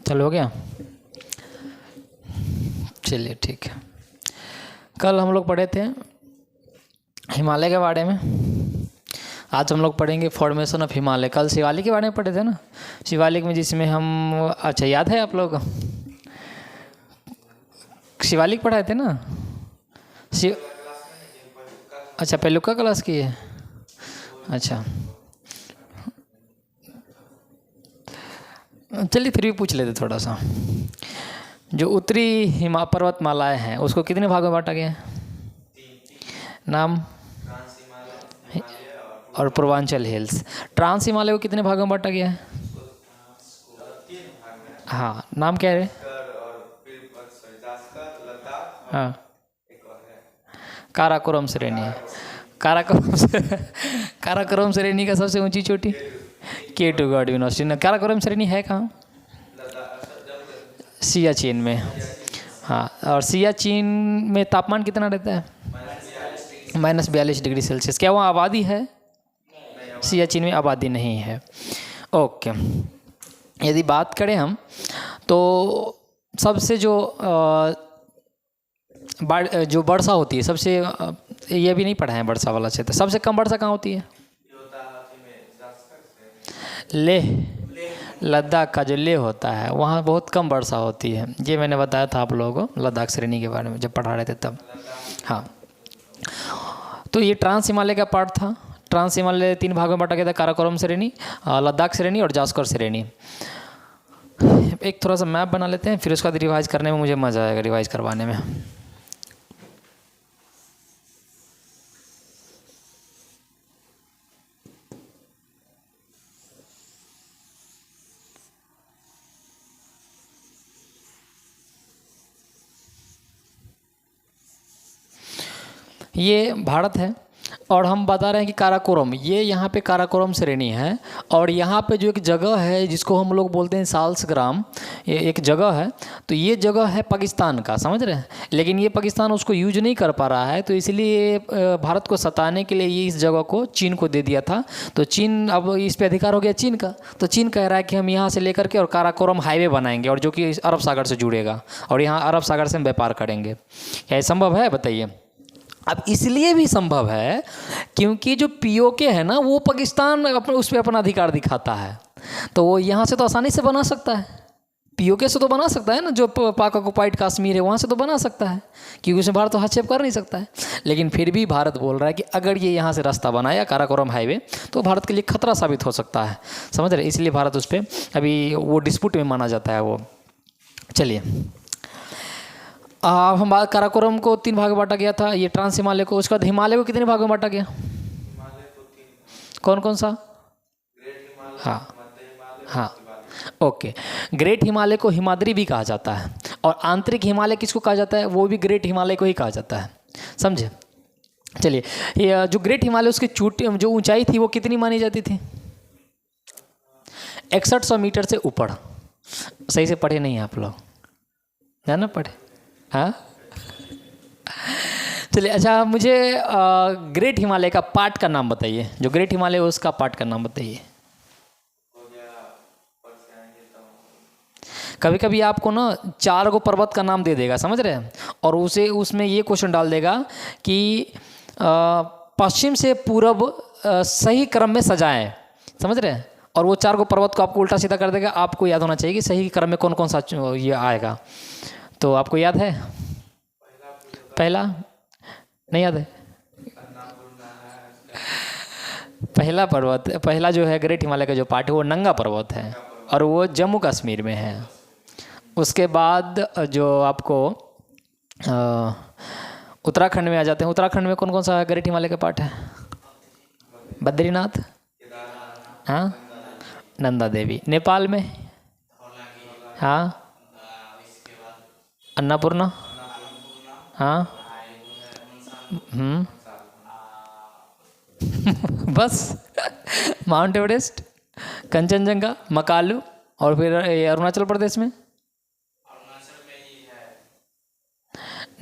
चलो हो गया। चलिए ठीक है। कल हम लोग पढ़े थे हिमालय के बारे में, आज हम लोग पढ़ेंगे फॉर्मेशन ऑफ हिमालय। कल शिवालिक के बारे में पढ़े थे ना, शिवालिक में जिसमें हम, अच्छा याद है आप लोग शिवालिक पढ़ाए थे ना? अच्छा पेलुका क्लास की है, अच्छा चलिए फिर भी पूछ लेते थोड़ा सा। जो उत्तरी पर्वतमालाएं हैं उसको कितने भागों में बांटा गया है? नाम और पूर्वांचल हिल्स। ट्रांस हिमालय को कितने भागों में बांटा गया है? हाँ नाम क्या है? हाँ काराकोरम श्रेणी है। काराकोरम श्रेणी का सबसे ऊंची चोटी K2 गॉड यूनिवर्सिटी। काराकोरम श्रेणी है कहाँ? सियाचिन में। हाँ और सियाचिन में तापमान कितना रहता है? -42 डिग्री सेल्सियस। क्या वहाँ आबादी है? सियाचिन में आबादी नहीं है। ओके, यदि बात करें हम तो सबसे जो वर्षा होती है, सबसे ये भी नहीं पढ़ा है वर्षा वाला क्षेत्र, सबसे कम वर्षा कहाँ होती है? लेह, लद्दाख का जो लेह होता है वहाँ बहुत कम वर्षा होती है। ये मैंने बताया था आप लोगों को लद्दाख श्रेणी के बारे में जब पढ़ा रहे थे तब। हाँ तो ये ट्रांस हिमालय का पार्ट था। ट्रांस हिमालय 3 भागों में बांटा गया था, काराकोरम श्रेणी, लद्दाख श्रेणी और जास्कर श्रेणी। एक थोड़ा सा मैप बना लेते हैं, फिर उसका रिवाइज करने में मुझे मज़ा आएगा, रिवाइज करवाने में। ये भारत है और हम बता रहे हैं कि काराकोरम, ये यहाँ पे काराकोरम श्रेणी है। और यहाँ पे जो एक जगह है जिसको हम लोग बोलते हैं साल्सग्राम, ये एक जगह है, तो ये जगह है पाकिस्तान का, समझ रहे हैं। लेकिन ये पाकिस्तान उसको यूज नहीं कर पा रहा है, तो इसलिए भारत को सताने के लिए ये इस जगह को चीन को दे दिया था। तो चीन अब इस पर अधिकार हो गया चीन का, तो चीन कह रहा है कि हम यहाँ से लेकर के और काराकोरम हाईवे बनाएंगे, और जो कि अरब सागर से जुड़ेगा, और यहाँ अरब सागर से हम व्यापार करेंगे। क्या ये संभव है बताइए? अब इसलिए भी संभव है क्योंकि जो पीओके है ना, वो पाकिस्तान अपने उस पर अपना अधिकार दिखाता है, तो वो यहाँ से तो आसानी से बना सकता है। पीओके से तो बना सकता है ना, जो पाक ऑक्युपाइड कश्मीर है वहाँ से तो बना सकता है, क्योंकि उसमें भारत तो हस्तक्षेप कर नहीं सकता है। लेकिन फिर भी भारत बोल रहा है कि अगर ये यहाँ से रास्ता बनाया काराकोरम हाईवे तो भारत के लिए खतरा साबित हो सकता है, समझ रहे। इसलिए भारत उस पर अभी वो डिस्प्यूट में माना जाता है वो। चलिए हम काराकोरम को 3 भाग में बांटा गया था, ये ट्रांस हिमालय को। उसके बाद हिमालय को कितने भागों में बांटा गया? कौन कौन सा? हाँ हाँ ओके। ग्रेट हिमालय को हिमाद्री भी कहा जाता है, और आंतरिक हिमालय किसको कहा जाता है? वो भी ग्रेट हिमालय को ही कहा जाता है, समझे। चलिए ये जो ग्रेट हिमालय, उसकी चोटी जो ऊंचाई थी वो कितनी मानी जाती थी? 6100 मीटर से ऊपर। सही से पढ़े नहीं आप लोग, जाना पढ़े। हाँ चलिए अच्छा, मुझे ग्रेट हिमालय का पार्ट का नाम बताइए। जो ग्रेट हिमालय है उसका पार्ट का नाम बताइए। कभी कभी आपको ना 4 गो पर्वत का नाम दे देगा, समझ रहे हैं, और उसे उसमें ये क्वेश्चन डाल देगा कि पश्चिम से पूर्व सही क्रम में सजाएं, समझ रहे हैं, और वो 4 गो पर्वत को आपको उल्टा सीधा कर देगा। आपको याद होना चाहिए कि सही क्रम में कौन कौन सा ये आएगा। तो आपको याद है? पहला नहीं याद है? पहला पर्वत, पहला जो है ग्रेट हिमालय का जो पार्ट है वो नंगा पर्वत है, और वो जम्मू कश्मीर में है। उसके बाद जो आपको उत्तराखंड में आ जाते हैं। उत्तराखंड में कौन कौन सा ग्रेट हिमालय का पार्ट है? बद्रीनाथ, हाँ, नंदा देवी। नेपाल में, हाँ, अन्नपूर्णा, हाँ, बस माउंट एवरेस्ट, कंचनजंगा, मकालू, और फिर अरुणाचल प्रदेश में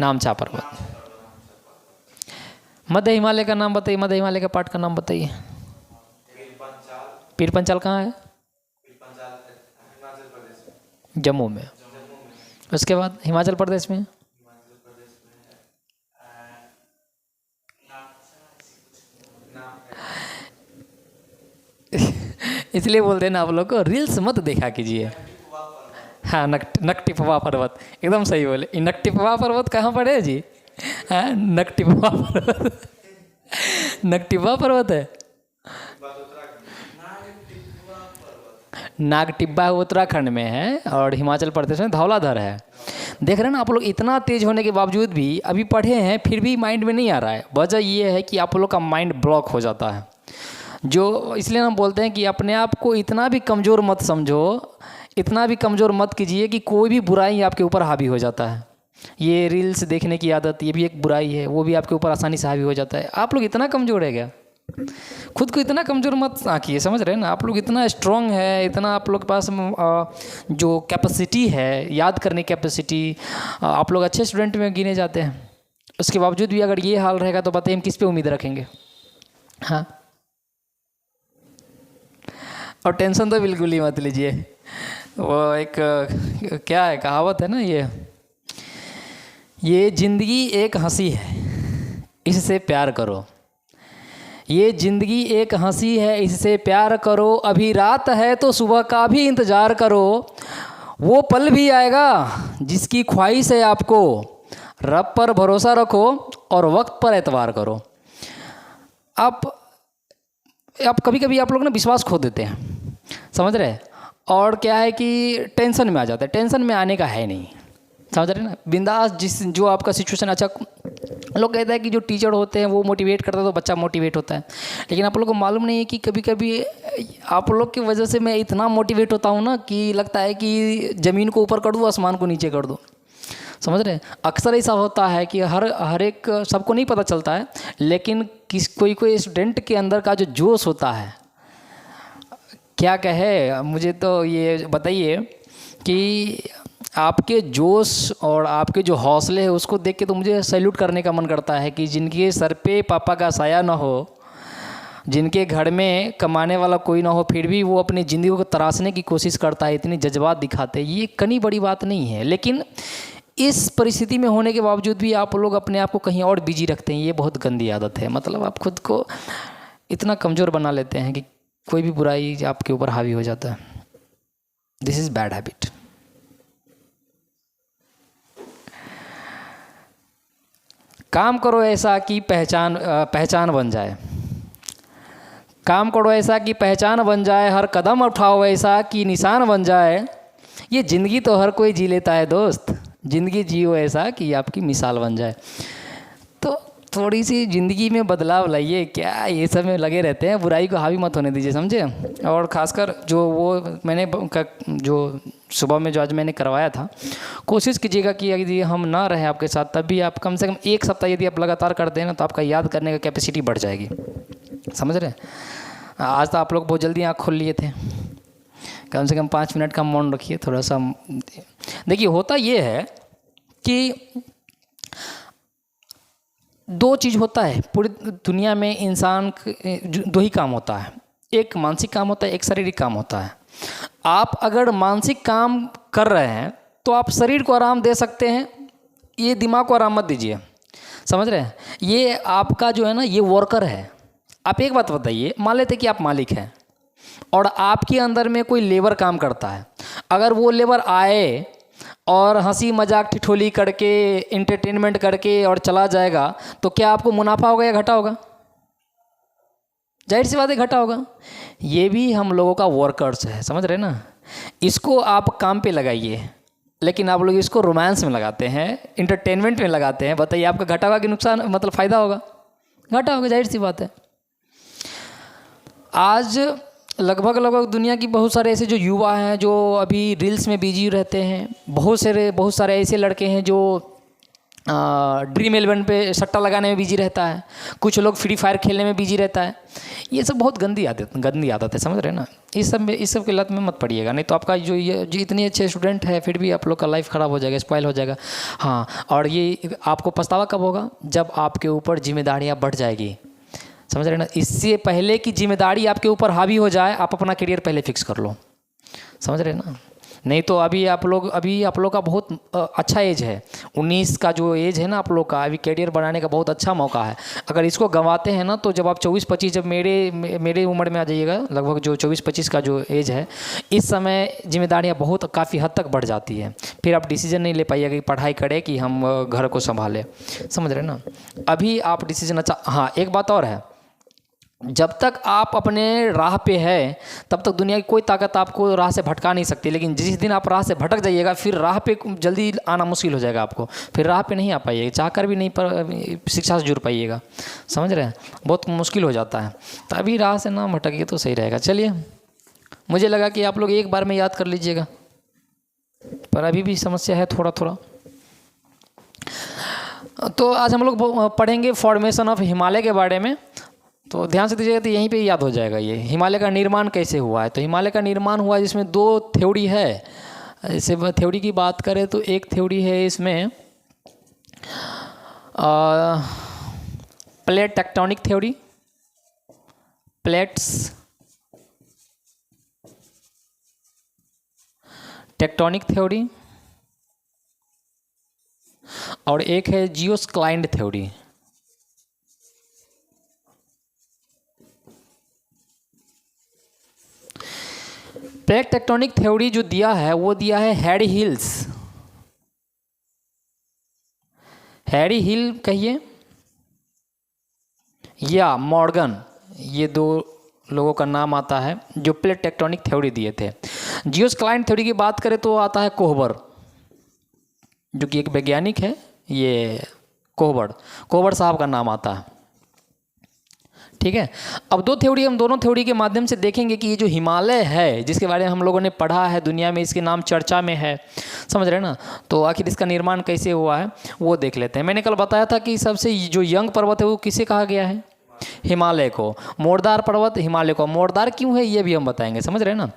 नामचा पर्वत। मध्य हिमालय का नाम बताइए, मध्य हिमालय का पार्ट का नाम बताइए। पीर पंचाल कहाँ है? जम्मू में। उसके बाद हिमाचल प्रदेश में इसलिए बोलते हैं ना आप लोग को रील्स मत देखा कीजिए। हाँ, नकटिपवा पर्वत, एकदम सही बोले। नकटिपवा पर्वत कहाँ पर है जी? हाँ, नकटिपवा पर्वत नकटिपवा पर्वत है। नागटिब्बा उत्तराखंड में है और हिमाचल प्रदेश में धौलाधर है। देख रहे हैं ना आप लोग, इतना तेज होने के बावजूद भी अभी पढ़े हैं फिर भी माइंड में नहीं आ रहा है। वजह ये है कि आप लोग का माइंड ब्लॉक हो जाता है। जो इसलिए हम बोलते हैं कि अपने आप को इतना भी कमज़ोर मत समझो, इतना भी कमज़ोर मत कीजिए कि कोई भी बुराई आपके ऊपर हावी हो जाता है। ये रील्स देखने की आदत, ये भी एक बुराई है, वो भी आपके ऊपर आसानी से हावी हो जाता है। आप लोग इतना कमज़ोर है क्या? खुद को इतना कमज़ोर मत आंकिए, समझ रहे हैं ना? आप लोग इतना स्ट्रांग है, इतना आप लोग के पास जो कैपेसिटी है, याद करने की कैपेसिटी, आप लोग अच्छे स्टूडेंट में गिने जाते हैं। उसके बावजूद भी अगर ये हाल रहेगा तो बताइए हम किस पे उम्मीद रखेंगे? हाँ, और टेंशन तो बिल्कुल ही मत लीजिए। वो एक क्या है, कहावत है ना, ये ज़िंदगी एक हंसी है, इससे प्यार करो। ये ज़िंदगी एक हंसी है, इससे प्यार करो। अभी रात है तो सुबह का भी इंतज़ार करो। वो पल भी आएगा जिसकी ख्वाहिश है आपको। रब पर भरोसा रखो और वक्त पर एतबार करो। आप कभी कभी आप लोग ना विश्वास खो देते हैं, समझ रहे हैं? और क्या है कि टेंशन में आ जाता है। टेंशन में आने का है नहीं, समझ रहे हैं ना? बिंदास जो आपका सिचुएशन अच्छा। लोग कहते हैं कि जो टीचर होते हैं वो मोटिवेट करता है तो बच्चा मोटिवेट होता है, लेकिन आप लोग को मालूम नहीं है कि कभी कभी आप लोग की वजह से मैं इतना मोटिवेट होता हूँ ना कि लगता है कि ज़मीन को ऊपर कर दूँ, आसमान को नीचे कर दूँ। समझ रहे हैं? अक्सर ऐसा होता है कि हर एक सबको नहीं पता चलता है, लेकिन कोई स्टूडेंट के अंदर का जो जोश होता है, क्या कहे, मुझे तो ये बताइए कि आपके जोश और आपके जो हौसले हैं उसको देख के तो मुझे सैल्यूट करने का मन करता है कि जिनके सर पे पापा का साया ना हो, जिनके घर में कमाने वाला कोई ना हो, फिर भी वो अपनी ज़िंदगी को तराशने की कोशिश करता है, इतनी जज्बात दिखाते हैं। ये कनी बड़ी बात नहीं है, लेकिन इस परिस्थिति में होने के बावजूद भी आप लोग अपने आप को कहीं और बिजी रखते हैं। ये बहुत गंदी आदत है। मतलब आप खुद को इतना कमज़ोर बना लेते हैं कि कोई भी बुराई आपके ऊपर हावी हो जाता है। This is bad habit. काम करो ऐसा कि पहचान बन जाए। काम करो ऐसा कि पहचान बन जाए। हर कदम उठाओ ऐसा कि निशान बन जाए। ये ज़िंदगी तो हर कोई जी लेता है दोस्त, ज़िंदगी जियो ऐसा कि आपकी मिसाल बन जाए। तो थोड़ी सी ज़िंदगी में बदलाव लाइए। क्या ये सब में लगे रहते हैं? बुराई को हावी मत होने दीजिए, समझे? और ख़ासकर जो वो मैंने जो सुबह में जो आज मैंने करवाया था, कोशिश कीजिएगा कि यदि हम ना रहें आपके साथ, तब भी आप कम से कम एक सप्ताह यदि आप लगातार करते हैं ना, तो आपका याद करने का कैपेसिटी बढ़ जाएगी। समझ रहे हैं? आज तो आप लोग बहुत जल्दी आँख खोल लिए थे। कम से कम 5 मिनट का मौन रखिए थोड़ा सा। देखिए, होता ये है कि 2 चीज़ होता है पूरी दुनिया में। इंसान 2 ही काम होता है, एक मानसिक काम होता है, एक शारीरिक काम होता है। आप अगर मानसिक काम कर रहे हैं तो आप शरीर को आराम दे सकते हैं, ये दिमाग को आराम मत दीजिए। समझ रहे हैं? ये आपका जो है ना, ये वर्कर है। आप एक बात बताइए, मान लेते कि आप मालिक हैं और आपके अंदर में कोई लेबर काम करता है। अगर वो लेबर आए और हंसी मजाक ठिठोली करके एंटरटेनमेंट करके और चला जाएगा, तो क्या आपको मुनाफा होगा या घाटा होगा? जाहिर सी बात है, घाटा होगा। ये भी हम लोगों का वर्कर्स है, समझ रहे हैं ना? इसको आप काम पे लगाइए, लेकिन आप लोग इसको रोमांस में लगाते हैं, इंटरटेनमेंट में लगाते हैं। बताइए आपका घाटा होगा कि नुकसान, मतलब फ़ायदा होगा? घाटा होगा, जाहिर सी बात है। आज लगभग दुनिया की बहुत सारे ऐसे जो युवा हैं जो अभी रील्स में बिजी रहते हैं। बहुत सारे ऐसे लड़के हैं जो ड्रीम 11 पे सट्टा लगाने में बिजी रहता है। कुछ लोग फ्री फायर खेलने में बिजी रहता है। ये सब बहुत गंदी आदत है, समझ रहे हैं ना? इस सब की लत में मत पड़िएगा, नहीं तो आपका जो इतने अच्छे स्टूडेंट है फिर भी आप लोग का लाइफ ख़राब हो जाएगा, स्पॉइल हो जाएगा। हाँ, और ये आपको पछतावा कब होगा? जब आपके ऊपर जिम्मेदारियाँ बढ़ जाएगी, समझ रहे हैं ना? इससे पहले कि जिम्मेदारी आपके ऊपर हावी हो जाए, आप अपना करियर पहले फिक्स कर लो, समझ रहे हैं ना? नहीं तो अभी आप लोग का बहुत अच्छा एज है। 19 का जो एज है ना आप लोग का, अभी करियर बनाने का बहुत अच्छा मौका है। अगर इसको गंवाते हैं ना तो जब आप 24-25, जब मेरे उम्र में आ जाइएगा, लगभग जो 24-25 का जो एज है, इस समय जिम्मेदारियाँ बहुत काफ़ी हद तक बढ़ जाती है। फिर आप डिसीजन नहीं ले पाइएगा कि पढ़ाई करें कि हम घर को संभालें। समझ रहे ना? अभी आप डिसीजन अच्छा। हाँ, एक बात और है, जब तक आप अपने राह पे है तब तक दुनिया की कोई ताकत आपको राह से भटका नहीं सकती। लेकिन जिस दिन आप राह से भटक जाइएगा फिर राह पे जल्दी आना मुश्किल हो जाएगा आपको, फिर राह पे नहीं आ पाइएगा, चाह कर भी नहीं पर शिक्षा से जुड़ पाइएगा। समझ रहे हैं? बहुत मुश्किल हो जाता है। तो अभी राह से ना भटकिए तो सही रहेगा। चलिए, मुझे लगा कि आप लोग एक बार में याद कर लीजिएगा, पर अभी भी समस्या है थोड़ा थोड़ा। तो आज हम लोग पढ़ेंगे फॉर्मेशन ऑफ हिमालय के बारे में। तो ध्यान से दीजिएगा, तो यहीं पे याद हो जाएगा ये हिमालय का निर्माण कैसे हुआ है। तो हिमालय का निर्माण हुआ जिसमें 2 थ्योरी है। जैसे थ्योरी की बात करें तो एक थ्योरी है इसमें plate tectonic theory, plates tectonic theory, और एक है जियोस्क्लाइड थ्योरी। प्लेट टेक्टोनिक थ्योरी जो दिया है वो दिया है हैरी हिल्स। हैरी हिल कहिए या मॉर्गन, ये 2 लोगों का नाम आता है जो प्लेट टेक्टोनिक थ्योरी दिए थे। जियोस्क्लाइड थ्योरी की बात करें तो आता है कोहबर, जो कि एक वैज्ञानिक है। ये कोहबर साहब का नाम आता है। ठीक है। अब 2 थ्योरी, हम दोनों थ्योरी के माध्यम से देखेंगे कि ये जो हिमालय है जिसके बारे में हम लोगों ने पढ़ा है, दुनिया में इसके नाम चर्चा में है, समझ रहे हैं ना, तो आखिर इसका निर्माण कैसे हुआ है वो देख लेते हैं। मैंने कल बताया था कि सबसे जो यंग पर्वत है वो किसे कहा गया है? हिमालय को। मोरदार पर्वत हिमालय को। मोरदार क्यों है ये भी हम बताएंगे, समझ रहे हैं ना।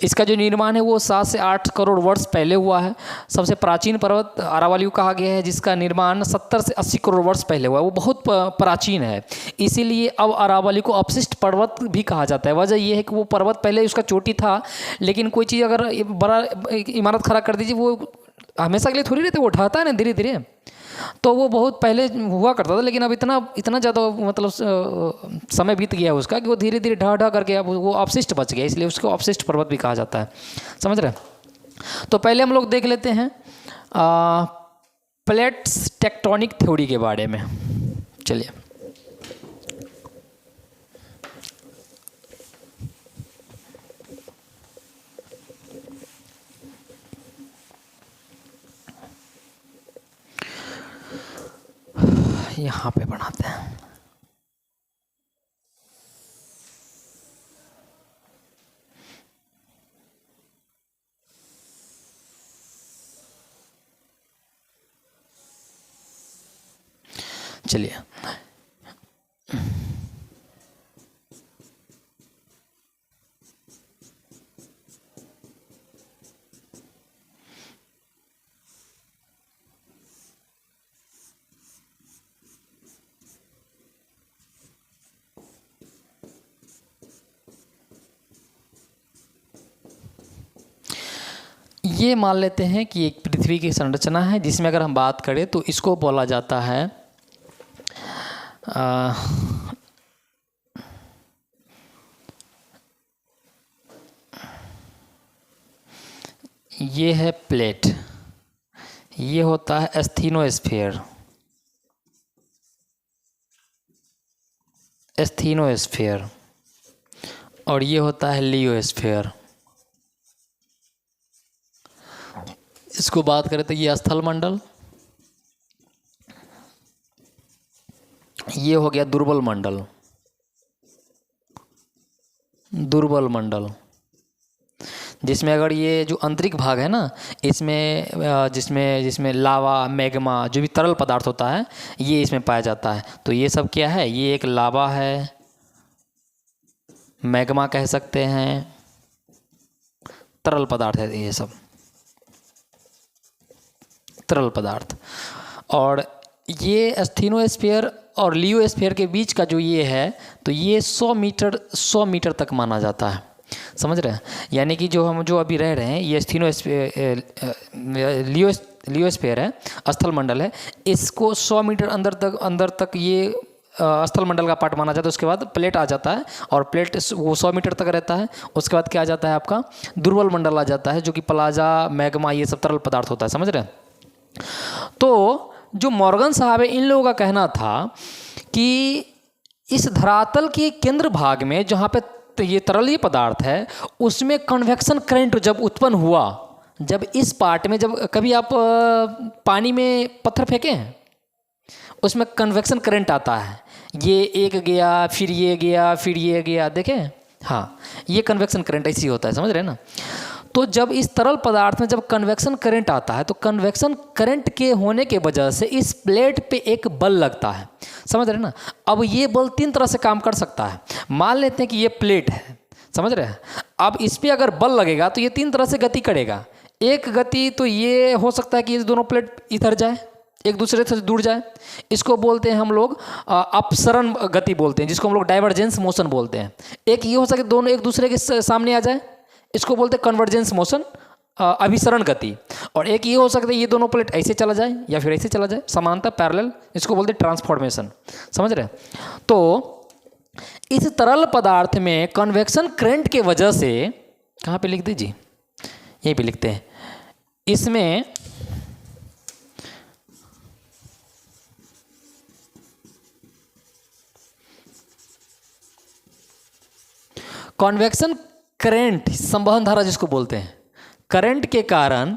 इसका जो निर्माण है वो 7 से 8 करोड़ वर्ष पहले हुआ है। सबसे प्राचीन पर्वत अरावली को कहा गया है, जिसका निर्माण 70 से 80 करोड़ वर्ष पहले हुआ है। वो बहुत प्राचीन है, इसीलिए अब अरावली को अपशिष्ट पर्वत भी कहा जाता है। वजह यह है कि वो पर्वत पहले उसका चोटी था, लेकिन कोई चीज़ अगर बड़ा इमारत खड़ा कर दीजिए, वो हमेशा के लिए थोड़ी रहती, वो उठाता है ना धीरे धीरे। तो वो बहुत पहले हुआ करता था, लेकिन अब इतना ज़्यादा मतलब समय बीत गया है उसका कि वो धीरे धीरे ढह करके अब वो अपशिष्ट बच गया, इसलिए उसको अपशिष्ट पर्वत भी कहा जाता है। समझ रहे हैं? तो पहले हम लोग देख लेते हैं प्लेट्स टेक्टोनिक थ्योरी के बारे में। चलिए, यहाँ पे बनाते हैं। चलिए, ये मान लेते हैं कि एक पृथ्वी की संरचना है, जिसमें अगर हम बात करें तो इसको बोला जाता है ये है प्लेट, ये होता है एस्थीनोस्फीयर, और ये होता है लियोस्फीयर। इसको बात करें तो ये स्थल मंडल, ये हो गया दुर्बल मंडल, जिसमें अगर ये जो आंतरिक भाग है ना, इसमें जिसमें लावा, मैग्मा, जो भी तरल पदार्थ होता है ये इसमें पाया जाता है। तो ये सब क्या है? ये एक लावा है, मैग्मा कह सकते हैं, तरल पदार्थ है, ये सब तरल पदार्थ। और ये एस्थीनोस्फीयर और लियोस्फीयर के बीच का जो ये है, तो ये 100 मीटर तक माना जाता है। समझ रहे हैं? यानी कि जो हम जो अभी रह रहे हैं ये लियोस्फीयर है, स्थल मंडल है, इसको 100 मीटर अंदर तक ये स्थल मंडल का पार्ट माना जाता है। उसके बाद प्लेट आ जाता है और प्लेट वो 100 मीटर तक रहता है। उसके बाद क्या आ जाता है आपका दुर्बल मंडल आ जाता है, जो कि प्लाजा, मैग्मा, ये सब तरल पदार्थ होता है। समझ रहे हैं? तो जो मॉर्गन साहब है, इन लोगों का कहना था कि इस धरातल के केंद्र भाग में जहाँ पे ये तरलीय पदार्थ है, उसमें कन्वेक्शन करंट जब उत्पन्न हुआ, जब इस पार्ट में, जब कभी आप पानी में पत्थर फेंके हैं, उसमें कन्वेक्शन करंट आता है, ये एक गया फिर ये गया फिर ये गया, देखें? हाँ, ये कन्वेक्शन करंट ऐसी होता है। समझ रहे हैं ना? तो जब इस तरल पदार्थ में जब कन्वेक्शन करंट आता है, तो कन्वेक्शन करंट के होने के वजह से इस प्लेट पे एक बल लगता है। समझ रहे हैं ना? अब ये बल 3 तरह से काम कर सकता है। मान लेते हैं कि ये प्लेट है, समझ रहे हैं? अब इस पर अगर बल लगेगा तो ये 3 तरह से गति करेगा। एक गति तो ये हो सकता है कि ये दोनों प्लेट इधर जाए, एक दूसरे से दूर जाए, इसको बोलते हैं हम लोग अपसरण गति बोलते हैं, जिसको हम लोग डाइवर्जेंस मोशन बोलते हैं। एक ये हो सकता है दोनों एक दूसरे के सामने आ जाए, इसको बोलते हैं कन्वर्जेंस मोशन, अभिसरण गति। और एक ये हो सकता है ये दोनों प्लेट ऐसे चला जाए या फिर ऐसे चला जाए, समांतर पैरेलल, इसको बोलते हैं ट्रांसफॉर्मेशन। समझ रहे हैं? तो इस तरल पदार्थ में कन्वेक्शन करंट के वजह से, कहाँ पे लिख दीजिए, यहीं पे लिखते हैं, इसमें कन्वेक्शन करंट, संवहन धारा जिसको बोलते हैं, करंट के कारण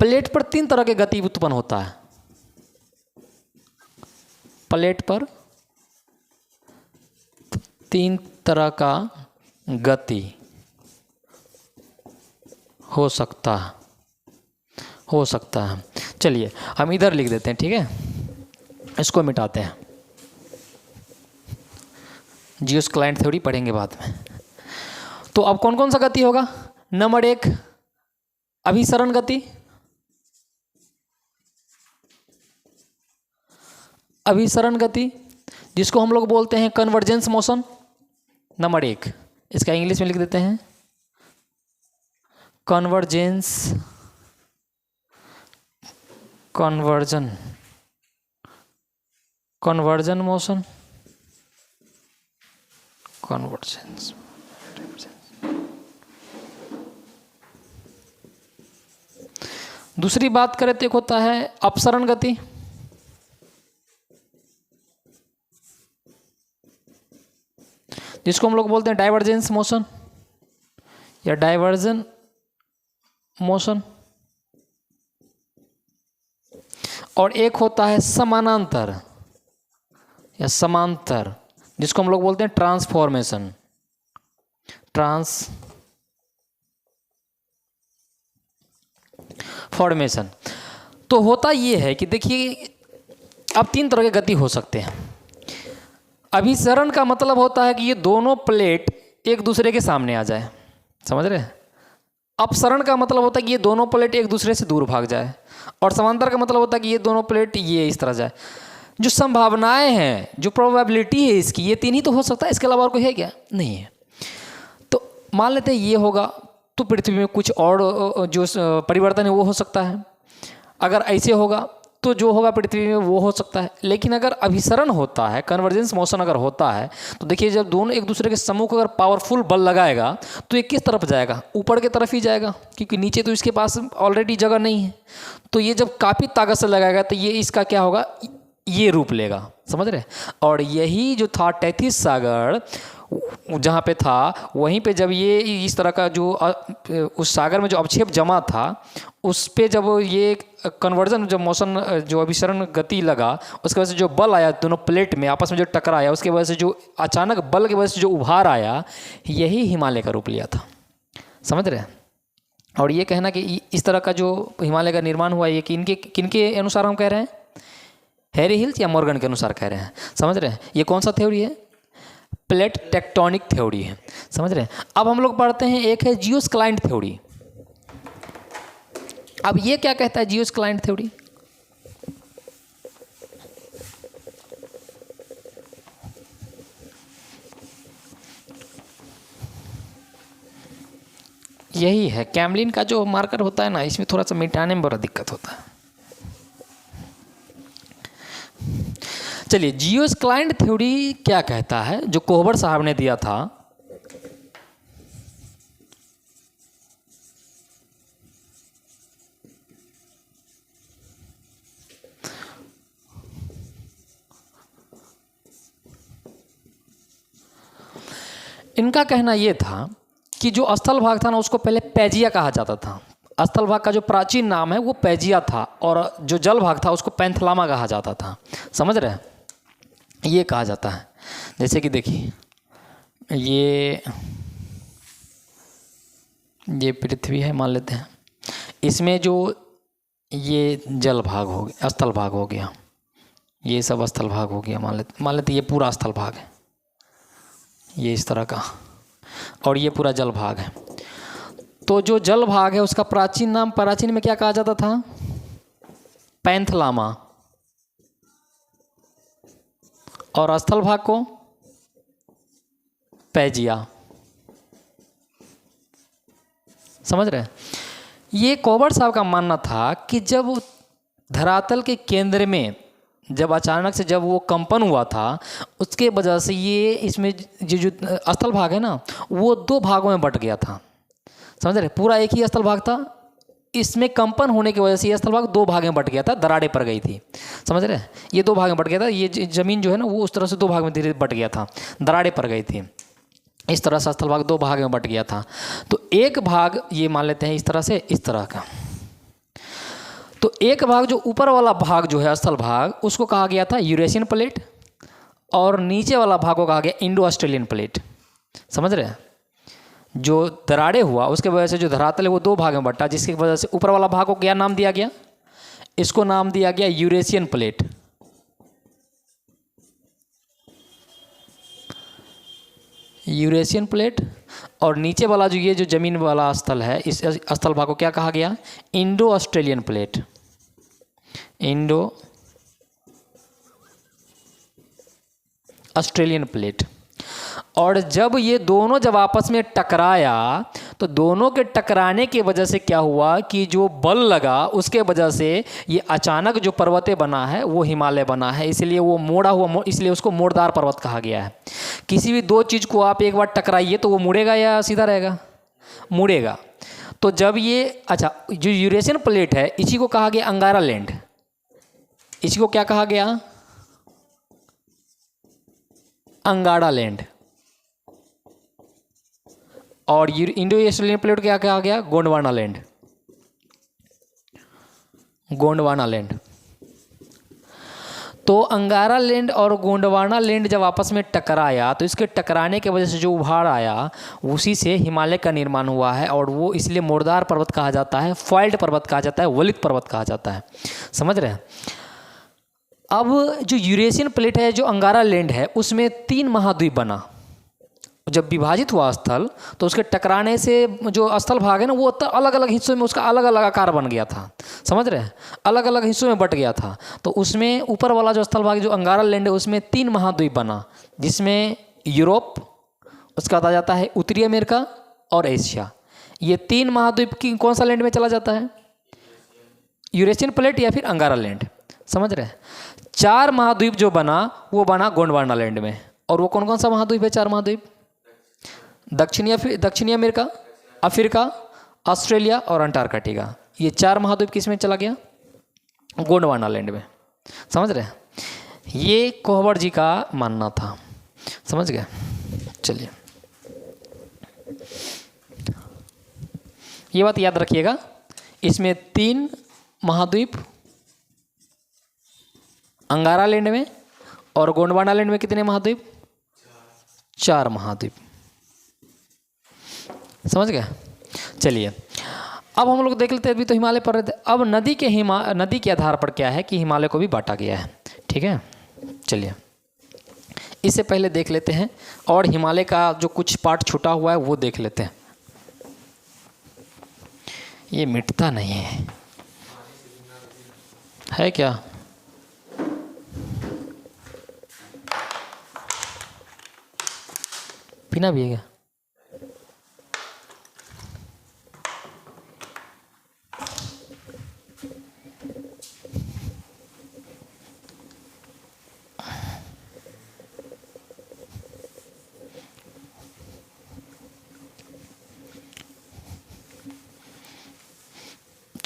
प्लेट पर 3 तरह के गति उत्पन्न होता है। प्लेट पर 3 तरह का गति हो सकता है। चलिए हम इधर लिख देते हैं, ठीक है? इसको मिटाते हैं, जियोस क्लाइंट थ्योरी पढ़ेंगे बाद में। तो अब कौन कौन सा गति होगा? नंबर 1 अभिसरण गति, जिसको हम लोग बोलते हैं कन्वर्जेंस मोशन। नंबर 1, इसका इंग्लिश में लिख देते हैं कन्वर्जन मोशन, कन्वर्जेंस। दूसरी बात करें तो एक होता है अपसरण गति, जिसको हम लोग बोलते हैं डाइवर्जेंस मोशन या डाइवर्जन मोशन। और एक होता है समानांतर या समांतर, जिसको हम लोग बोलते हैं ट्रांसफॉर्मेशन। तो होता ये है कि देखिए, अब 3 तरह के गति हो सकते हैं। अभिसरण का मतलब होता है कि ये दोनों प्लेट एक दूसरे के सामने आ जाए। समझ रहे हैं? अपसरण का मतलब होता है कि ये दोनों प्लेट एक दूसरे से दूर भाग जाए। और समांतर का मतलब होता है कि ये दोनों प्लेट ये इस तरह जाए। जो संभावनाएं हैं, जो प्रोबेबिलिटी है इसकी, ये 3 ही तो हो सकता है, इसके अलावा और कोई है क्या? नहीं है। तो मान लेते हैं ये होगा, तो पृथ्वी में कुछ और जो परिवर्तन है वो हो सकता है। अगर ऐसे होगा तो जो होगा पृथ्वी में वो हो सकता है। लेकिन अगर अभिसरण होता है, कन्वर्जेंस मोशन अगर होता है, तो देखिए जब दोनों एक दूसरे के समूह को अगर पावरफुल बल लगाएगा तो ये किस तरफ जाएगा? ऊपर की तरफ ही जाएगा, क्योंकि नीचे तो इसके पास ऑलरेडी जगह नहीं है। तो ये जब काफ़ी ताकत से लगाएगा तो ये इसका क्या होगा? ये रूप लेगा। समझ रहे? और यही जो था तैतीस सागर जहाँ पे था, वहीं पे जब ये इस तरह का जो उस सागर में जो अवक्षेप जमा था, उस पे जब ये कन्वर्जन, जब मोशन, जो अभिसरण गति लगा, उसकी वजह से जो बल आया दोनों प्लेट में आपस में जो टकराया, उसकी वजह से जो अचानक बल की वजह से जो उभार आया, यही हिमालय का रूप लिया था। समझ रहे? और ये कहना कि इस तरह का जो हिमालय का निर्माण हुआ, ये किनके अनुसार हम कह रहे हैं? हैरी हिल्स या मॉर्गन के अनुसार कह रहे हैं। समझ रहे हैं? ये कौन सा थ्योरी है? प्लेट टेक्टोनिक थ्योरी है। समझ रहे हैं? अब हम लोग पढ़ते हैं, एक है जियोस क्लाइंट थ्योरी। अब ये क्या कहता है जियोस क्लाइंट थ्योरी? यही है, कैमलिन का जो मार्कर होता है ना, इसमें थोड़ा सा मिटाने में बड़ा दिक्कत होता है। चलिए, जियोस्क्लाइड थ्योरी क्या कहता है, जो कोहबर साहब ने दिया था। इनका कहना यह था कि जो स्थल भाग था ना, उसको पहले पैजिया कहा जाता था। स्थल भाग का जो प्राचीन नाम है वो पैजिया था, और जो जल भाग था उसको पैंथलामा कहा जाता था। समझ रहे हैं, ये कहा जाता है। जैसे कि देखिए, ये पृथ्वी है मान लेते हैं, इसमें जो ये जल भाग हो गया, स्थल भाग हो गया, ये सब स्थल भाग हो गया, मान लेते ये पूरा स्थल भाग है, ये इस तरह का, और ये पूरा जल भाग है। तो जो जल भाग है उसका प्राचीन नाम, प्राचीन में क्या कहा जाता था? पैंथलामा। और स्थल भाग को पैजिया। समझ रहे हैं? ये कोहबर साहब का मानना था कि जब धरातल के केंद्र में जब अचानक से जब वो कंपन हुआ था, उसके वजह से ये इसमें जो स्थल भाग है ना, वो दो भागों में बट गया था। समझ रहे? पूरा एक ही स्थल भाग था, इसमें कंपन होने की वजह से ये स्थल भाग दो भाग में बट गया था, दरारें पड़ गई थी। समझ रहे? ये दो भाग में बट गया था, ये ज़मीन जो है ना वो उस तरह से दो भाग में धीरे बट गया था, दरारें पड़ गई थी। इस तरह से स्थल भाग दो भाग में बट गया था। तो एक भाग ये मान लेते हैं इस तरह से, इस तरह का। तो एक भाग जो ऊपर वाला भाग जो है स्थल भाग, उसको कहा गया था यूरेशियन प्लेट, और नीचे वाला भाग को कहा गया इंडो ऑस्ट्रेलियन प्लेट। समझ रहे हैं? जो दरारें हुआ उसके वजह से जो धरातल है वो दो भाग में बटा, जिसकी वजह से ऊपर वाला भाग को क्या नाम दिया गया? इसको नाम दिया गया यूरेशियन प्लेट। Eurasian plate. और नीचे वाला जो ये जो जमीन वाला स्थल है, इस स्थल भाग को क्या कहा गया? Indo Australian plate. Indo Australian plate. और जब ये दोनों जब आपस में टकराया, तो दोनों के टकराने की वजह से क्या हुआ कि जो बल लगा उसके वजह से ये अचानक जो पर्वतें बना है वो हिमालय बना है। इसलिए वो मोड़ा हुआ, इसलिए उसको मोड़दार पर्वत कहा गया है। किसी भी दो चीज़ को आप एक बार टकराइए तो वो मुड़ेगा या सीधा रहेगा? मुड़ेगा। तो जब ये, अच्छा, जो यूरेशियन प्लेट है इसी को कहा गया अंगारा लैंड। इसी को क्या कहा गया? अंगारा लैंड। और इंडो ऑस्ट्रेलियन प्लेट क्या कहा गया? गोंडवाना लैंड। गोंडवाना लैंड। तो अंगारा लैंड और गोंडवाना लैंड जब आपस में टकराया, तो इसके टकराने की वजह से जो उभाड़ आया उसी से हिमालय का निर्माण हुआ है, और वो इसलिए मोड़दार पर्वत कहा जाता है, फॉइल्ड पर्वत कहा जाता है, वलित पर्वत कहा जाता है। समझ रहे हैं? अब जो यूरेशियन प्लेट है, जो अंगारा लैंड है, उसमें 3 महाद्वीप बना। जब विभाजित हुआ स्थल, तो उसके टकराने से जो स्थल भाग है ना, वो अलग अलग हिस्सों में उसका अलग अलग आकार बन गया था। समझ रहे हैं? अलग अलग हिस्सों में बट गया था। तो उसमें ऊपर वाला जो स्थल भाग जो अंगारा लैंड है, उसमें 3 महाद्वीप बना, जिसमें यूरोप, उसका बताया जाता है उत्तरी अमेरिका और एशिया। ये 3 महाद्वीप की कौन सा लैंड में चला जाता है? यूरेशियन प्लेट या फिर अंगारा लैंड। समझ रहे हैं? 4 महाद्वीप जो बना वो बना गोंडवाना लैंड में। और वो कौन कौन सा महाद्वीप है? 4 महाद्वीप। दक्षिणी अमेरिका, अफ्रीका, ऑस्ट्रेलिया और अंटार्कटिका। ये 4 महाद्वीप किस में चला गया? गोंडवाना लैंड में। समझ रहे हैं? ये कोहबर जी का मानना था। समझ गए? चलिए, ये बात याद रखिएगा, इसमें 3 महाद्वीप अंगारा लैंड में, और गोंडवाना लैंड में कितने महाद्वीप? 4 महाद्वीप। समझ गए? चलिए, अब हम लोग देख लेते हैं। अभी तो हिमालय पर रहते, अब नदी के आधार पर क्या है कि हिमालय को भी बांटा गया है। ठीक है, चलिए, इससे पहले देख लेते हैं, और हिमालय का जो कुछ पार्ट छूटा हुआ है वो देख लेते हैं। ये मिटता नहीं है क्या? पीना भी है क्या?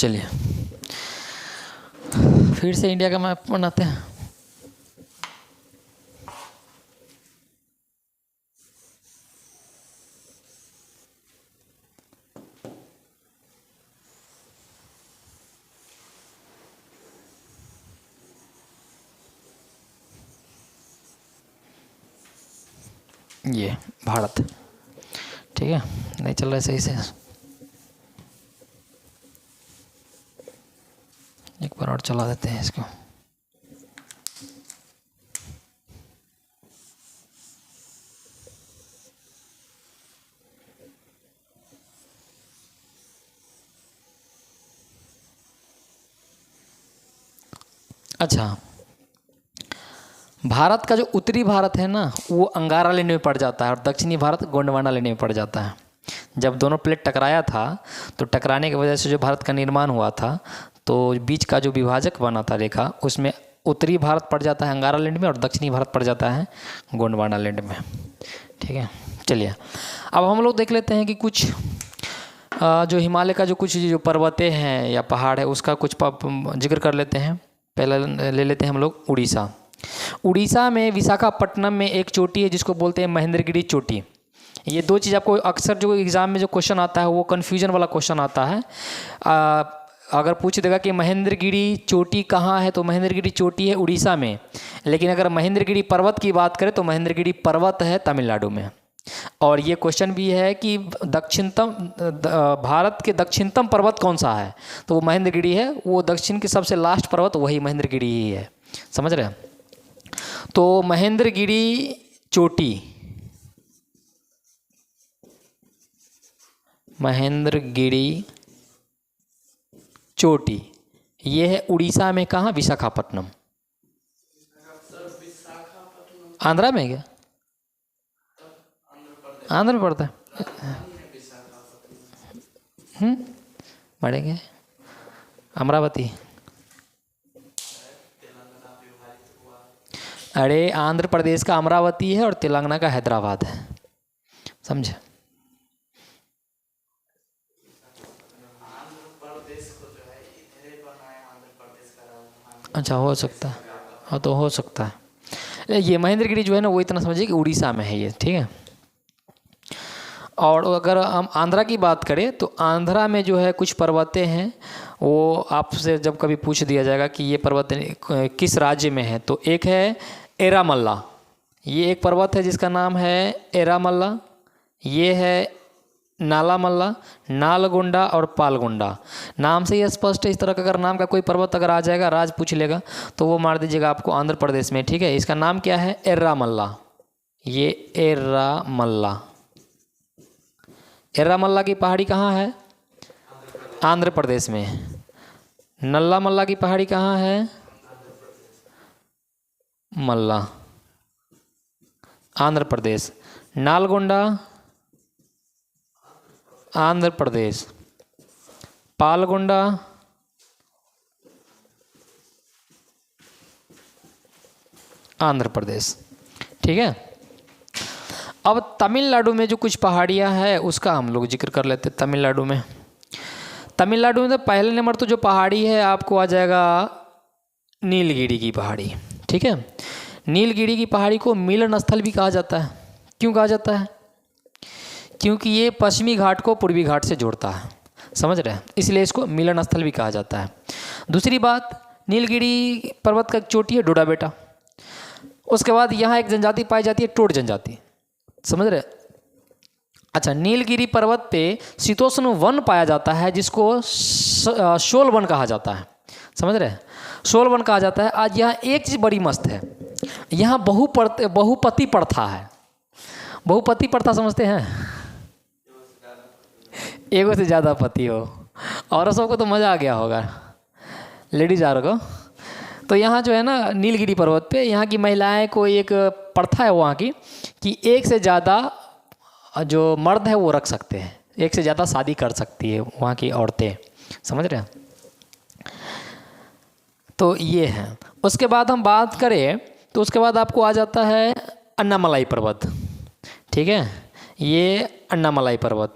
चलिए फिर से इंडिया का मैप बनाते हैं। ये भारत, ठीक है, नहीं चल रहा है सही से। एक बार और चला देते हैं इसको। अच्छा, भारत का जो उत्तरी भारत है ना वो अंगारा लेने में पड़ जाता है और दक्षिणी भारत गोंडवाना लेने में पड़ जाता है। जब दोनों प्लेट टकराया था तो टकराने की वजह से जो भारत का निर्माण हुआ था तो बीच का जो विभाजक बना था रेखा उसमें उत्तरी भारत पड़ जाता है अंगारा लैंड में और दक्षिणी भारत पड़ जाता है गोंडवाना लैंड में। ठीक है, चलिए अब हम लोग देख लेते हैं कि कुछ जो हिमालय का जो कुछ जो पर्वतें हैं या पहाड़ है उसका कुछ जिक्र कर लेते हैं। पहले ले लेते हैं हम लोग उड़ीसा। उड़ीसा में विशाखापट्टनम में एक चोटी है जिसको बोलते हैं महेंद्रगिरी चोटी। ये दो चीज़ आपको अक्सर जो एग्ज़ाम में जो क्वेश्चन आता है वो कन्फ्यूजन वाला क्वेश्चन आता है। अगर पूछ देगा कि महेंद्रगिरी चोटी कहाँ है तो महेंद्रगिरी चोटी है उड़ीसा में, लेकिन अगर महेंद्रगिरी पर्वत की बात करें तो महेंद्रगिरी पर्वत है तमिलनाडु में। और ये क्वेश्चन भी है कि भारत के दक्षिणतम पर्वत कौन सा है तो वो महेंद्रगिरी है। वो दक्षिण की सबसे लास्ट पर्वत वही महेंद्रगिरी ही है, समझ रहे हैं। तो महेंद्रगिरी चोटी, महेंद्रगिरी चोटी ये है उड़ीसा में। कहाँ? विशाखापट्टनम। आंध्रा में क्या? आंध्र में पड़ता है। बढ़ेंगे अमरावती। अरे आंध्र प्रदेश का अमरावती है और तेलंगाना का हैदराबाद है, समझे। अच्छा, हो सकता है, हाँ तो हो सकता है। ये महेंद्रगिरी जो है ना वो इतना समझिए कि उड़ीसा में है ये, ठीक है। और अगर हम आंध्रा की बात करें तो आंध्रा में जो है कुछ पर्वतें हैं, वो आपसे जब कभी पूछ दिया जाएगा कि ये पर्वत किस राज्य में है तो एक है एरामल्ला। ये एक पर्वत है जिसका नाम है एरामल्ला। ये है नालामल्ला, नालगोंडा और पालगोंडा। नाम से ही स्पष्ट है, इस तरह का अगर नाम का कोई पर्वत अगर आ जाएगा, राज पूछ लेगा तो वो मार दीजिएगा आपको आंध्र प्रदेश में, ठीक है। इसका नाम क्या है? एर्रामल्ला। ये एर्रामल्ला। एर्रामल्ला की पहाड़ी कहाँ है? आंध्र प्रदेश में। नल्ला मल्ला की पहाड़ी कहाँ है? मल्ला, आंध्र प्रदेश। नालगोंडा आंध्र प्रदेश। पालगोंडा आंध्र प्रदेश, ठीक है। अब तमिलनाडु में जो कुछ पहाड़ियाँ हैं उसका हम लोग जिक्र कर लेते हैं। तमिलनाडु में तो पहले नंबर तो जो पहाड़ी है आपको आ जाएगा नीलगिरी की पहाड़ी, ठीक है। नीलगिरी की पहाड़ी को मिलन स्थल भी कहा जाता है। क्यों कहा जाता है? क्योंकि ये पश्चिमी घाट को पूर्वी घाट से जोड़ता है, समझ रहे हैं, इसलिए इसको मिलन स्थल भी कहा जाता है। दूसरी बात, नीलगिरी पर्वत का चोटी है डोडा बेटा। उसके बाद यहाँ एक जनजाति पाई जाती है टोड जनजाति, समझ रहे। अच्छा, नीलगिरी पर्वत पे शीतोष्ण वन पाया जाता है जिसको शोल वन कहा जाता है, समझ रहे हैं, शोल वन कहा जाता है। आज यहाँ एक चीज़ बड़ी मस्त है, यहाँ बहुपति प्रथा है। बहुपति प्रथा समझते हैं? एगो से ज़्यादा पति हो। और सबको तो मज़ा आ गया होगा, लेडीज आर को। तो यहाँ जो है ना नीलगिरी पर्वत पे यहाँ की महिलाएं को एक प्रथा है वहाँ की कि एक से ज़्यादा जो मर्द है वो रख सकते हैं, एक से ज़्यादा शादी कर सकती है वहाँ की औरतें, समझ रहे हैं। तो ये है। उसके बाद हम बात करें तो उसके बाद आपको आ जाता है अन्नामलाई पर्वत, ठीक है। ये अन्नामलाई पर्वत,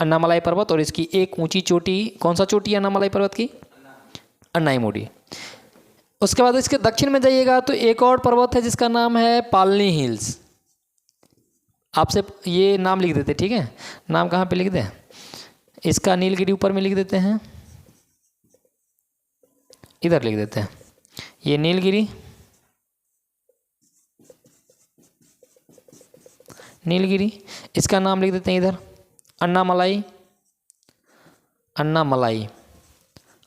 अन्नामलाई पर्वत, और इसकी एक ऊंची चोटी, कौन सा चोटी है अन्नामलाई पर्वत की? अन्नाईमुडी। उसके बाद इसके दक्षिण में जाइएगा तो एक और पर्वत है जिसका नाम है पालनी हिल्स। आपसे ये नाम लिख देते, ठीक है, नाम कहाँ पे लिख दें? इसका नीलगिरी ऊपर में लिख देते हैं, इधर लिख देते हैं, ये नीलगिरी, नीलगिरी, इसका नाम लिख देते हैं इधर अन्नामलाई, अन्नामलाई।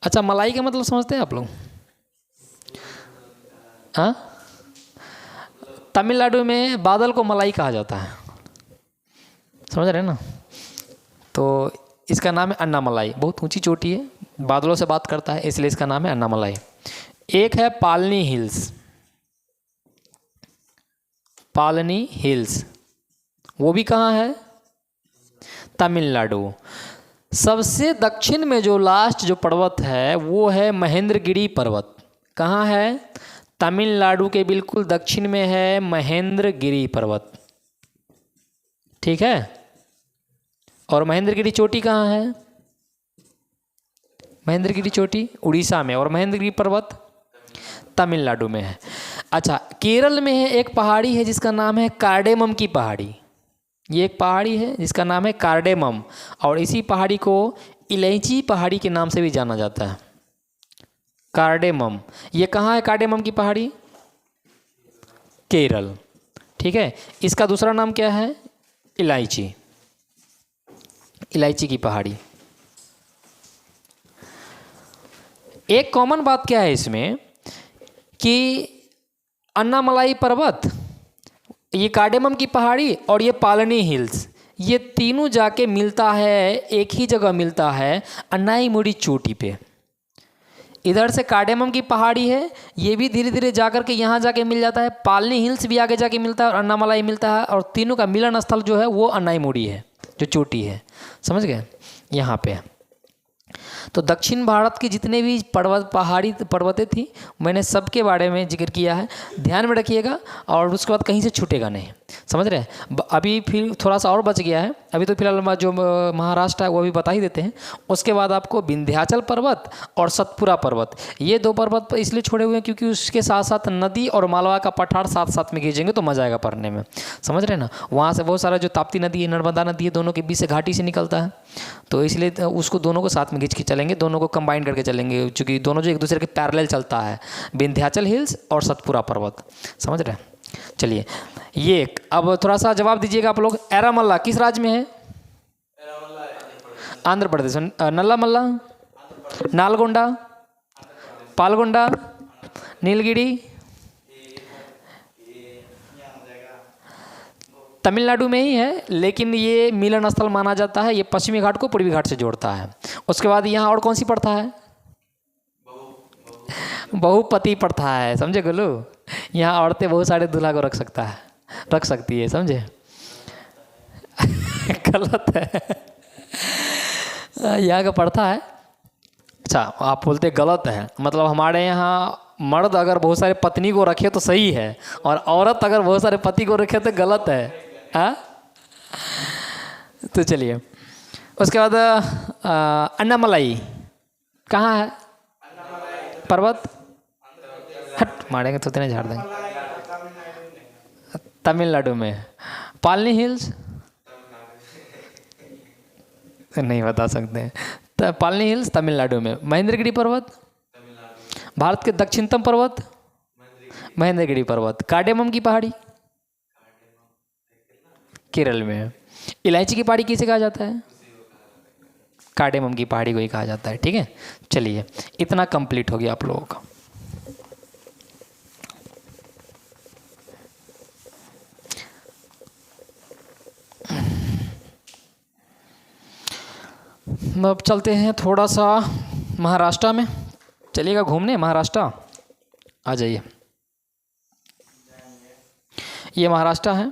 अच्छा, मलाई का मतलब समझते हैं आप लोग? हाँ, तमिलनाडु में बादल को मलाई कहा जाता है, समझ रहे हैं ना? तो इसका नाम है अन्नामलाई, बहुत ऊंची चोटी है, बादलों से बात करता है, इसलिए इसका नाम है अन्नामलाई। एक है पालनी हिल्स, पालनी हिल्स, वो भी कहाँ है? तमिलनाडु। सबसे दक्षिण में जो लास्ट जो पर्वत है वो है महेंद्रगिरी पर्वत। कहाँ है? तमिलनाडु के बिल्कुल दक्षिण में है महेंद्रगिरी पर्वत, ठीक है। और महेंद्रगिरी चोटी कहाँ है? महेंद्रगिरी चोटी उड़ीसा में, और महेंद्रगिरी पर्वत तमिलनाडु में है। अच्छा, केरल में है एक पहाड़ी है जिसका नाम है कार्डेमम की पहाड़ी। ये एक पहाड़ी है जिसका नाम है कार्डेमम, और इसी पहाड़ी को इलायची पहाड़ी के नाम से भी जाना जाता है, कार्डेमम। ये कहाँ है कार्डेमम की पहाड़ी? केरल, ठीक है। इसका दूसरा नाम क्या है? इलायची, इलायची की पहाड़ी। एक कॉमन बात क्या है इसमें कि अन्नामलाई पर्वत, ये कार्डेमम की पहाड़ी और ये पालनी हिल्स, ये तीनों जाके मिलता है, एक ही जगह मिलता है अन्नाईमुडी चोटी पे। इधर से कार्डेमम की पहाड़ी है, ये भी धीरे धीरे जाकर के यहाँ जाके मिल जाता है, पालनी हिल्स भी आगे जाके मिलता है और अन्नामलाई मिलता है, और तीनों का मिलन स्थल जो है वो अन्नाईमुडी है, जो चोटी है, समझ गए? यहाँ पे तो दक्षिण भारत की जितने भी पहाड़ी पर्वतें थी, मैंने सबके बारे में जिक्र किया है, ध्यान में रखिएगा, और उसके बाद कहीं से छूटेगा नहीं, समझ रहे हैं? अभी फिर थोड़ा सा और बच गया है, अभी तो फिलहाल जो महाराष्ट्र है वो भी बता ही देते हैं। उसके बाद आपको विंध्याचल पर्वत और सतपुरा पर्वत, ये दो पर्वत इसलिए छोड़े हुए हैं क्योंकि उसके साथ साथ नदी और मालवा का पठार साथ साथ में खींचेंगे तो मजा आएगा पढ़ने में, समझ रहे हैं ना? वहाँ से बहुत सारा जो ताप्ती नदी है, नर्मदा नदी है, दोनों के बीच से घाटी से निकलता है, तो इसलिए उसको दोनों को साथ में खींच के चलेंगे, दोनों को कंबाइन करके चलेंगे, क्योंकि दोनों जो एक दूसरे के पैरेलल चलता है, विंध्याचल हिल्स और सतपुरा पर्वत, समझ रहे हैं? चलिए, ये अब थोड़ा सा जवाब दीजिएगा आप लोग। एरामल्ला किस राज्य में है? आंध्र प्रदेश। नल्लामल्ला, नालगोंडा, पालगोंडा, नीलगिरी तमिलनाडु में ही है, लेकिन ये मिलन स्थल माना जाता है, ये पश्चिमी घाट को पूर्वी घाट से जोड़ता है। उसके बाद यहाँ और कौन सी पड़ता है? बहुपति पड़ता है, समझे गोलू? यहाँ औरतें बहुत सारे दूल्हा को रख सकती है, समझे? गलत है, यहाँ का पड़ता है। अच्छा, आप बोलते गलत है, मतलब हमारे यहाँ मर्द अगर बहुत सारे पत्नी को रखे तो सही है, और औरत अगर बहुत सारे पति को रखे तो गलत है, हाँ? तो चलिए, उसके बाद अन्नामलाई कहाँ है? पर्वत, हट मारेंगे तो तेने झाड़ देंगे। तमिलनाडु में। पालनी हिल्स नहीं बता सकते। पालनी हिल्स तमिलनाडु में। महेंद्रगिरी पर्वत भारत के दक्षिणतम पर्वत, महेंद्रगिरी पर्वत। कार्डेमम की पहाड़ी केरल में। इलायची की पहाड़ी किसे कहा जाता है? कार्डेमम की पहाड़ी को ही कहा जाता है, ठीक है। चलिए, इतना कंप्लीट हो गया आप लोगों का। अब चलते हैं थोड़ा सा महाराष्ट्र में, चलिएगा घूमने महाराष्ट्र, आ जाइए। ये महाराष्ट्र है।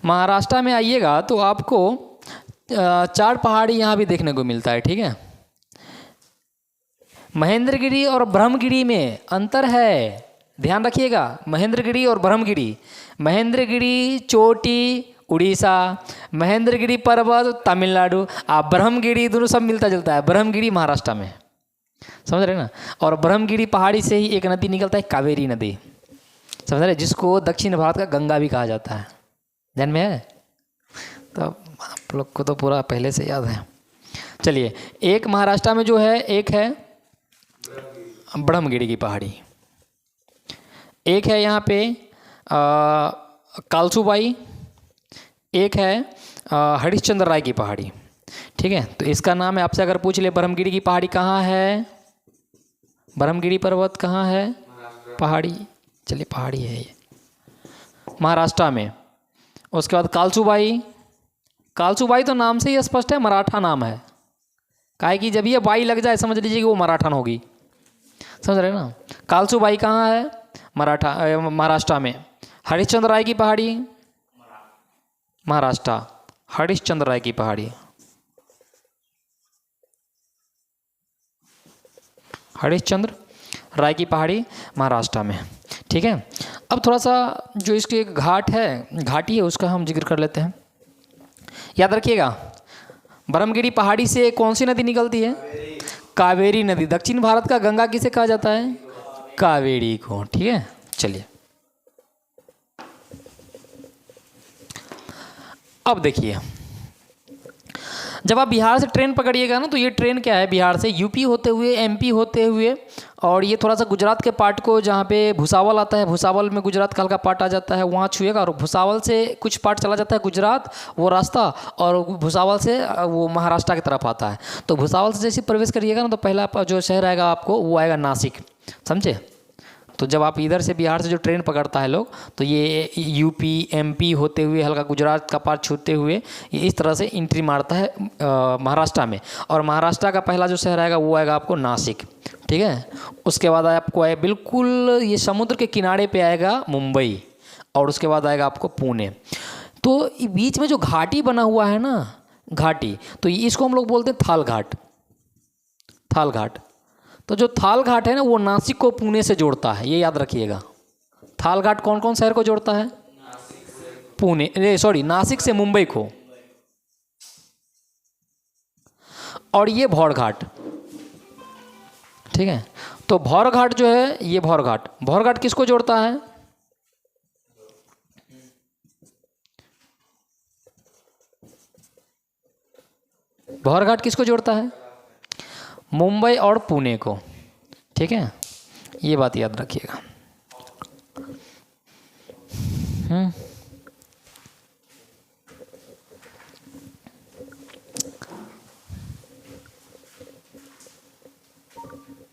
महाराष्ट्र में आइएगा तो आपको 4 पहाड़ी यहाँ भी देखने को मिलता है, ठीक है। महेंद्रगिरी और ब्रह्मगिरी में अंतर है, ध्यान रखिएगा। महेंद्रगिरी और ब्रह्मगिरी, महेंद्रगिरी चोटी उड़ीसा, महेंद्रगिरी पर्वत तमिलनाडु, ब्रह्मगिरी दोनों सब मिलता जुलता है। ब्रह्मगिरी महाराष्ट्र में, समझ रहे ना। और ब्रह्मगिरी पहाड़ी से ही एक नदी निकलता है, कावेरी नदी, समझ रहे, जिसको दक्षिण भारत का गंगा भी कहा जाता है। ध्यान में है? तो आप लोग को तो पूरा पहले से याद है। चलिए, एक महाराष्ट्र में जो है, एक है ब्रह्मगिरी की पहाड़ी, एक है यहाँ पे कालसूबाई, एक है हरिश्चंद्र राय की पहाड़ी। ठीक है, तो इसका नाम है, आपसे अगर पूछ ले ब्रह्मगिरी की पहाड़ी कहाँ है, ब्रह्मगिरी पर्वत कहाँ है, पहाड़ी, चलिए पहाड़ी है ये महाराष्ट्र में। उसके बाद कालसूबाई, कालसूबाई तो नाम से ही स्पष्ट है, मराठा नाम है, काहे कि जब ये बाई लग जाए समझ लीजिए कि वो मराठन होगी, समझ रहे ना। कालसूबाई कहाँ है, महाराष्ट्र में। हरिश्चंद्र राय की पहाड़ी, महाराष्ट्र, हरिश्चंद्र राय की पहाड़ी, हरिश्चंद्र राय की पहाड़ी महाराष्ट्र में। ठीक है, अब थोड़ा सा जो इसकी एक घाट है, घाटी है, उसका हम जिक्र कर लेते हैं। याद रखिएगा, ब्रह्मगिरी पहाड़ी से कौन सी नदी निकलती है, कावेरी नदी। दक्षिण भारत का गंगा किसे कहा जाता है, कावेरी को। ठीक है, चलिए अब देखिए, जब आप बिहार से ट्रेन पकड़िएगा ना, तो ये ट्रेन क्या है, बिहार से यूपी होते हुए, एमपी होते हुए, और ये थोड़ा सा गुजरात के पार्ट को, जहाँ पे भुसावल आता है, भुसावल में गुजरात का हल्का पार्ट आ जाता है, वहाँ छुएगा, और भुसावल से कुछ पार्ट चला जाता है गुजरात वो रास्ता, और भुसावल से वो महाराष्ट्र की तरफ आता है। तो भुसावल से जैसे प्रवेश करिएगा ना, तो पहला जो शहर आएगा आपको, वो आएगा नासिक, समझे। तो जब आप इधर से बिहार से जो ट्रेन पकड़ता है लोग, तो ये यूपी एमपी होते हुए, हल्का गुजरात का पार्ट छूते हुए, ये इस तरह से एंट्री मारता है महाराष्ट्र में। और महाराष्ट्र का पहला जो शहर आएगा वो आएगा आपको नासिक। ठीक है, उसके बाद आपको आए बिल्कुल ये समुद्र के किनारे पे आएगा मुंबई, और उसके बाद आएगा आपको पुणे। तो बीच में जो घाटी बना हुआ है ना, घाटी, तो इसको हम लोग बोलते हैं थाल घाट, थाल घाट। तो जो थाल घाट है ना, वो नासिक को पुणे से जोड़ता है, ये याद रखिएगा। थाल घाट कौन कौन शहर को जोड़ता है, पुणे, सॉरी, नासिक से मुंबई को। और ये भौर घाट, ठीक है। तो भौर घाट जो है, ये भौर घाट, भौर घाट किसको जोड़ता है, भौर घाट किसको जोड़ता है, मुंबई और पुणे को। ठीक है, ये बात याद रखिएगा।